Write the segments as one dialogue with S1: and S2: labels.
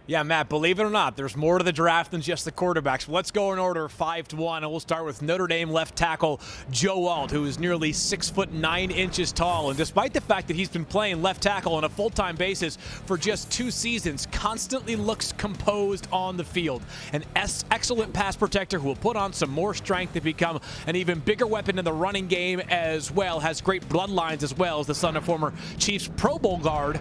S1: Yeah, Matt, believe it or not, there's more to the draft than just the quarterbacks. Let's go in order 5 to 1, and we'll start with Notre Dame left tackle Joe Alt, who is nearly 6'9" tall. And despite the fact that he's been playing left tackle on a full-time basis for just 2 seasons, constantly looks composed on the field. An excellent pass protector who will put on some more strength to become an even bigger weapon in the running game as well. Has great bloodlines as well as the son of former Chiefs Pro Bowl guard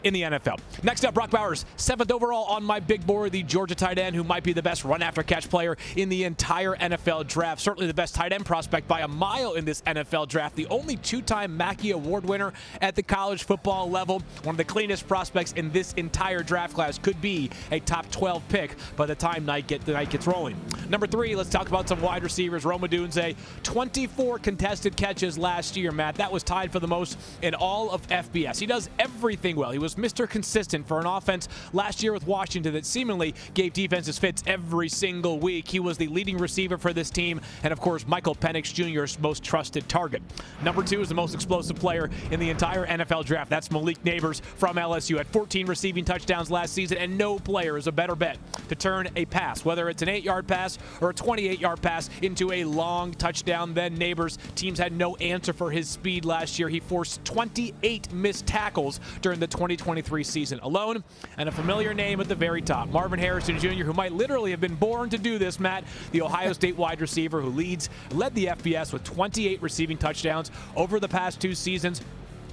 S1: in the NFL. Next up, Brock Bowers, 7th overall on my big board, the Georgia tight end who might be the best run-after-catch player in the entire NFL draft. Certainly the best tight end prospect by a mile in this NFL draft. The only 2-time Mackey Award winner at the college football level. One of the cleanest prospects in this entire draft class. Could be a top 12 pick by the time the night gets rolling. Number 3, let's talk about some wide receivers. Rome Odunze, 24 contested catches last year, Matt. That was tied for the most in all of FBS. He does everything well. He was Mr. Consistent for an offense last year with Washington that seemingly gave defenses fits every single week. He was the leading receiver for this team, and of course, Michael Penix Jr.'s most trusted target. Number 2 is the most explosive player in the entire NFL draft. That's Malik Neighbors from LSU. Had 14 receiving touchdowns last season, and no player is a better bet to turn a pass, whether it's an 8-yard pass or a 28-yard pass, into a long touchdown than Neighbors. Teams had no answer for his speed last year. He forced 28 missed tackles during the 2023 season alone. And a familiar name at the very top, Marvin Harrison Jr., who might literally have been born to do this, Matt, the Ohio State wide receiver who led the FBS with 28 receiving touchdowns over the past 2 seasons.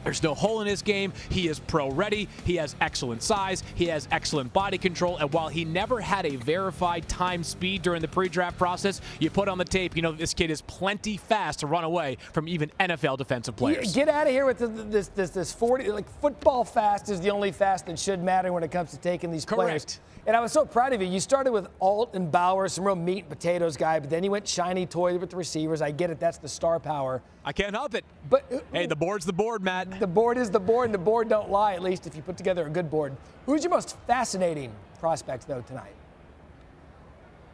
S1: There's no hole in his game. He is pro-ready. He has excellent size. He has excellent body control. And while he never had a verified time speed during the pre-draft process, you put on the tape, you know this kid is plenty fast to run away from even NFL defensive players.
S2: Get out of here with this 40. Like, football fast is the only fast that should matter when it comes to taking these players.
S1: Correct.
S2: And I was so proud of you. You started with Alt and Bowers, some real meat and potatoes guy, but then you went shiny toy with the receivers. I get it. That's the star power.
S1: I can't help it.
S2: But
S1: hey, the board's the board, Matt.
S2: The board is the board, and the board don't lie, at least if you put together a good board. Who's your most fascinating prospect, though, tonight?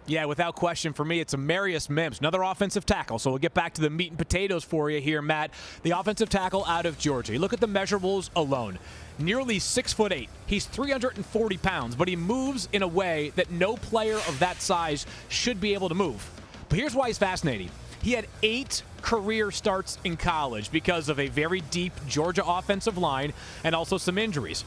S1: Yeah, without question, for me, it's Amarius Mims, another offensive tackle. So we'll get back to the meat and potatoes for you here, Matt. The offensive tackle out of Georgia. You look at the measurables alone. Nearly 6'8". He's 340 pounds, but he moves in a way that no player of that size should be able to move. But here's why he's fascinating. He had 8 career starts in college because of a very deep Georgia offensive line and also some injuries.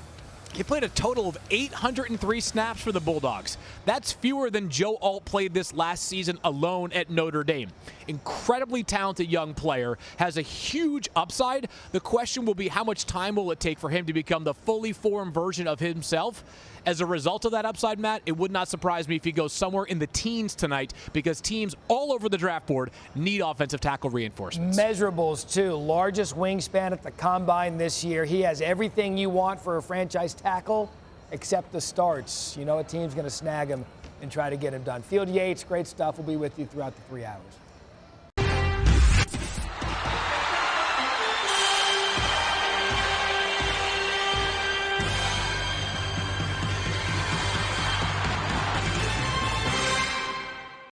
S1: He played a total of 803 snaps for the Bulldogs. That's fewer than Joe Alt played this last season alone at Notre Dame. Incredibly talented young player, has a huge upside. The question will be how much time will it take for him to become the fully formed version of himself? As a result of that upside, Matt, it would not surprise me if he goes somewhere in the teens tonight because teams all over the draft board need offensive tackle reinforcements.
S2: Measurables, too. Largest wingspan at the combine this year. He has everything you want for a franchise tackle except the starts. You know a team's going to snag him and try to get him done. Field Yates, great stuff. We'll be with you throughout the 3 hours.